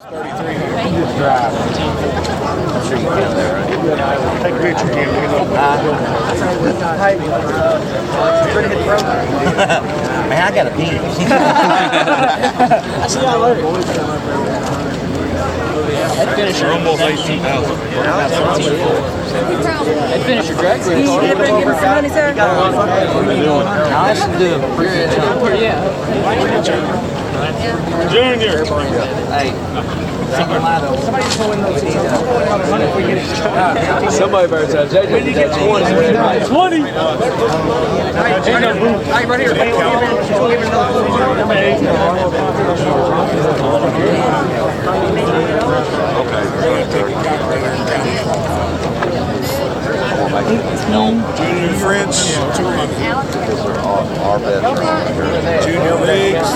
Just drive. I'm sure you can there, right? Take a picture, Kim. Man, I got a pee. I see y'all later. That finisher almost 18,000. That finisher drag race. You did bring in some money, sir? Now let's do Junior. Hey. Somebody's pulling those. Somebody better tell JJ. When you get 20. 20. Hey, right here. Junior French. Junior Leagues.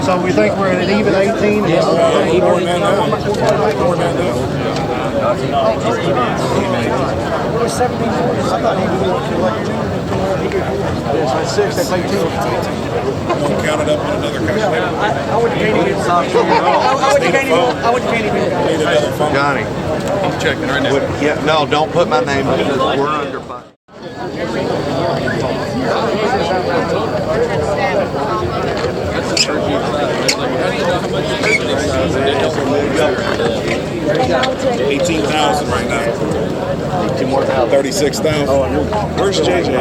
So we think we're at an even 18? Yeah, more than that. That's 6, that's 18. Count it up on another country. I went to Candy. Need another phone. Johnny. I'm checking right now. Yeah, no, don't put my name because we're under fire. 18,000 right now. 36,000. Where's JJ?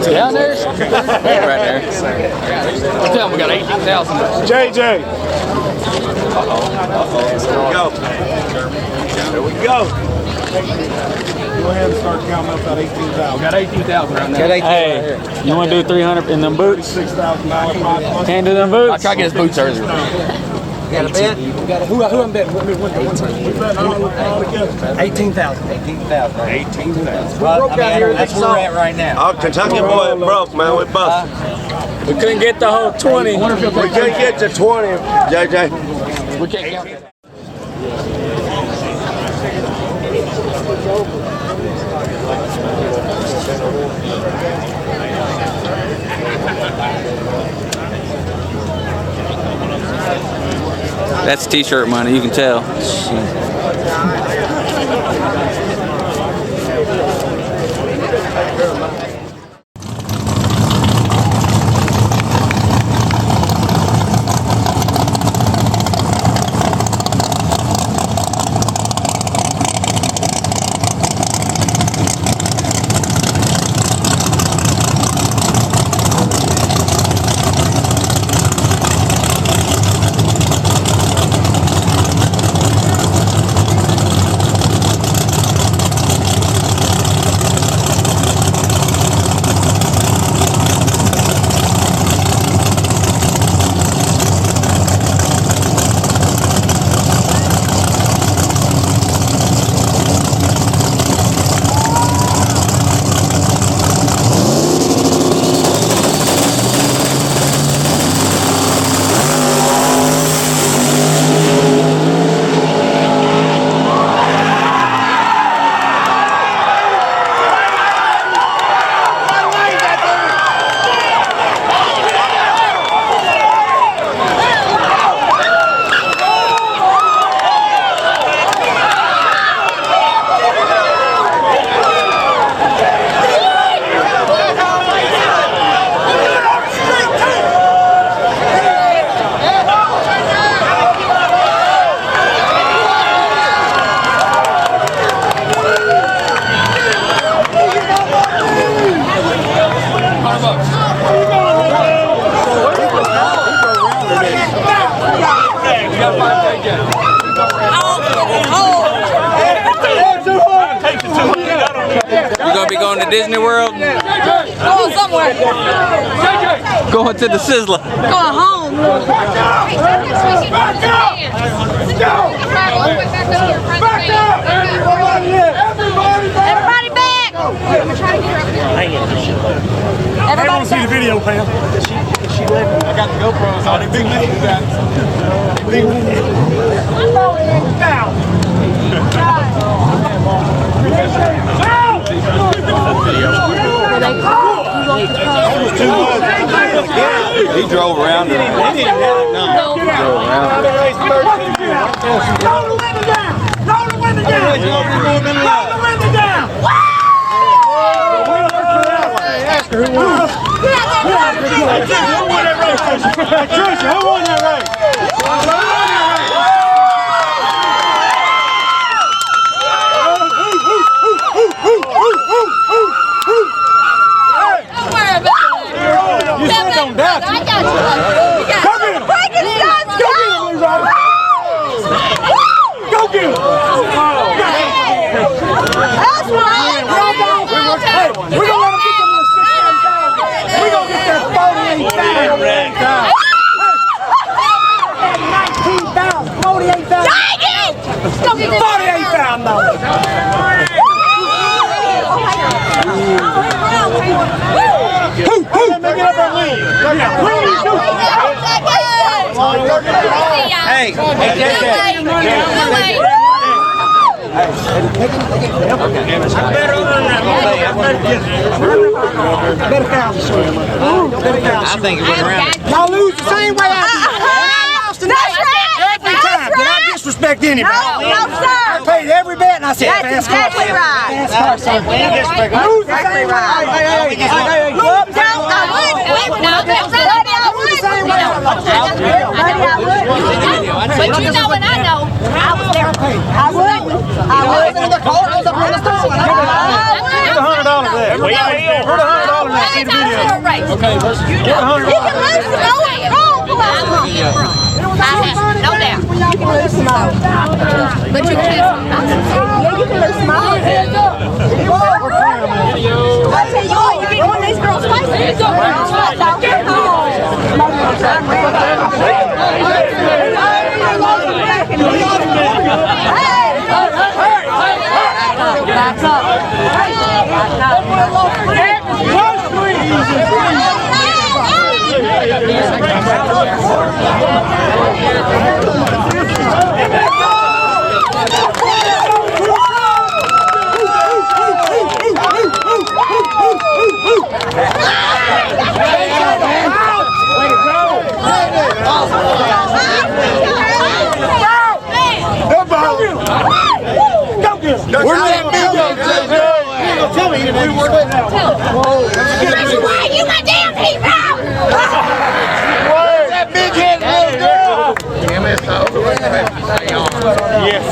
Down there? Right there. Tell him we got 18,000. JJ. There we go. Go ahead and start counting up that 18,000. We got 18,000 right now. Hey, you want to do 300 in them boots? $6,000. Can't do them boots? I'll try to get his boots earlier. You got a bet? Who I'm betting? 18,000. 18,000. That's where we're at right now. Oh, Kentucky boy broke, man. We busted. We couldn't get the whole 20. We couldn't get to 20, JJ. We can't count that. That's t-shirt money, you can tell. Be going to Disney World? Going somewhere. Going to the Sizzler. Going home. Back up! Back up! Back up! Everybody back! Everybody See the video, Pam. She left. I got the GoPros on. Big man. Down. He drove around it. Roll the window down! Roll the window down! Roll the window down! Ask her who won. Who won that race? Tricia, who won that race? You said don't doubt you. I got you. Come get him. Go get him. That's right. Hey, we're gonna let him get them little 16,000. We're gonna get that 48,000. 19,000. 48,000. Make it up and win. Hey, I think it went around. Y'all lose the same way I did. Every time. Did I disrespect anybody? No, sir. I paid every bet and I said, That's exactly right. Lose the same way. Hey, Look, don't I would. No, that's right. I would. But you know what I know? I was there. I would. I was in the car. I was up on the stove. Put $100 there. Put $100 there. See the video. Okay, you can lose some money. No doubt. You can lose some money. But you can't. Yeah, you can lose some money. I tell you what, you get one of these girls' faces. That's why you my damn hero! That big head little girl. Yes.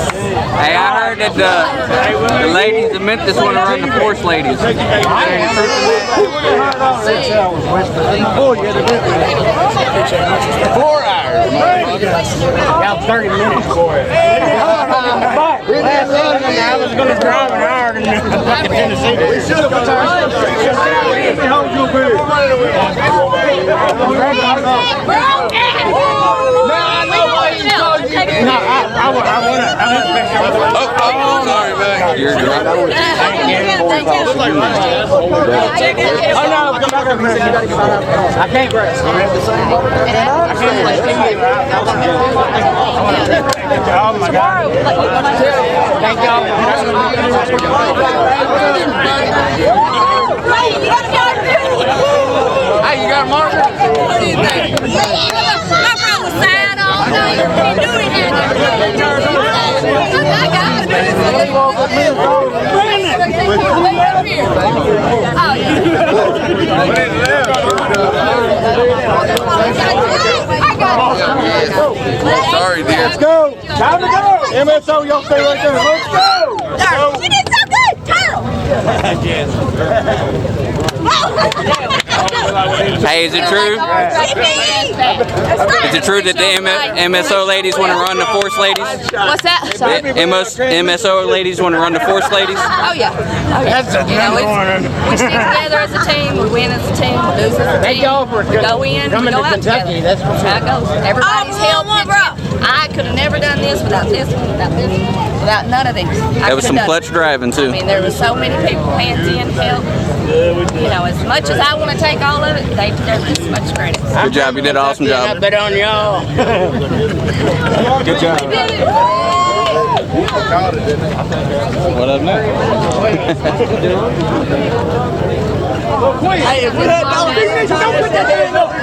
Hey, I heard that the ladies of Memphis want to run the Force ladies. Oh, yeah, they're good. 4 hours. Got 30 minutes for it. I was going to drive an hour to fucking Tennessee. We should have Sorry, man. You're drunk. I can't race. Oh my God. Thank y'all. Hey, you got a marker? What do you think? My brother was sad all night. He knew he had to. I got it. Sorry, dear. Let's go. Time to go. MSO, y'all stay right there. Let's go. You did so good, Turtle. Hey, is it true? Is it true that the MSO ladies want to run the Force ladies? What's that? The MSO ladies want to run the Force ladies? Oh yeah. That's a We stick together as a team. We win as a team. We lose as a team. Thank y'all for we go in. coming we go to out Kentucky. Together. That's for sure. How it goes. Everybody's helped. I could have never done this without this one, without this one, without none of these. That was some clutch driving I too. mean, there was so many people hands in, help. You know, as much as I want to take all of it, there's just as much credit. Good job. You did an awesome I job. bet on y'all. Good job. What up next? Hey, if we had $1 don't put that hand up.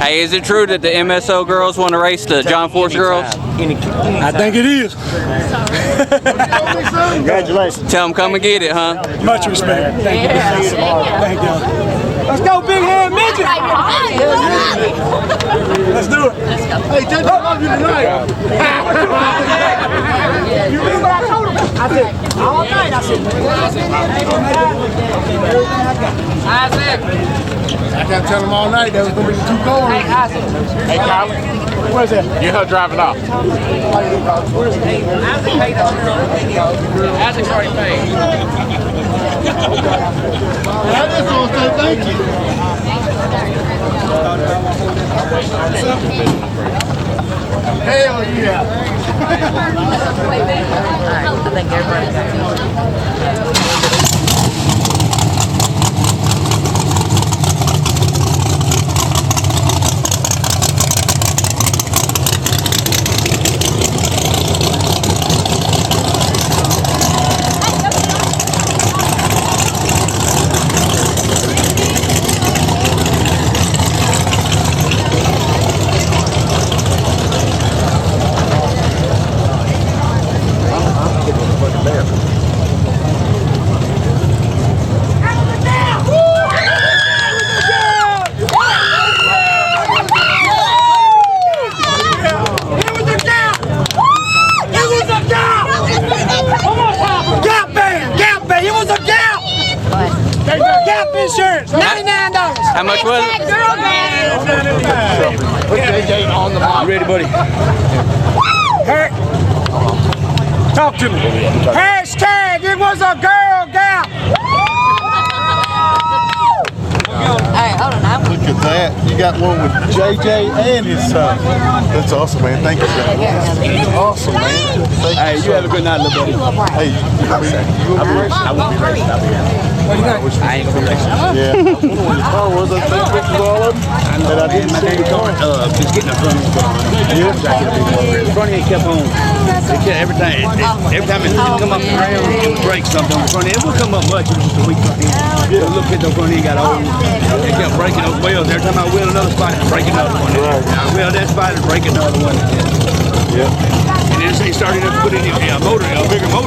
Hey, is it true that the MSO girls want to race the John Force girls? I think it is. Congratulations. Tell them come and get it, huh? Much respect. Thank you. Thank you. Let's go, big head midget. Let's do it. Hey, JJ, I love you tonight. You remember what I told him? I said, all night, I said. Isaac. I got to tell him all night that was going to be too cold. Hey, Isaac. Hey, Colin. Where's that? You're her driving off. Isaac paid us. Isaac's already paid. I just want to say thank you. Hell yeah. I think everybody got Insurance, $99. How much was it? Put JJ on the mic. You ready, buddy? Hey, talk to me. Hashtag, it was a girl gap. Hey, hold on. Look at that. You got one with JJ and his son. That's awesome, man. Thank you, guys. Awesome, man. Thank you, You have a good night, little buddy. Hey, you will be racing? I will be racing. I'll be racing. I ain't gonna be racing. Yeah. I was wondering when your car was. I took pictures of all of them. I know, And I didn't man. My see daddy the car, just getting the front end put on. Yeah. The front end kept on. It kept, every time it come up around, it would break something on the front end. It would come up much, it was just a weak front end. The little bit, the front end got old. It kept breaking those wheels. Every time I wheel another spot, it's breaking another one. I wheel that spot, it's breaking another one. Yeah. And then he started to put in a motor, a bigger motor.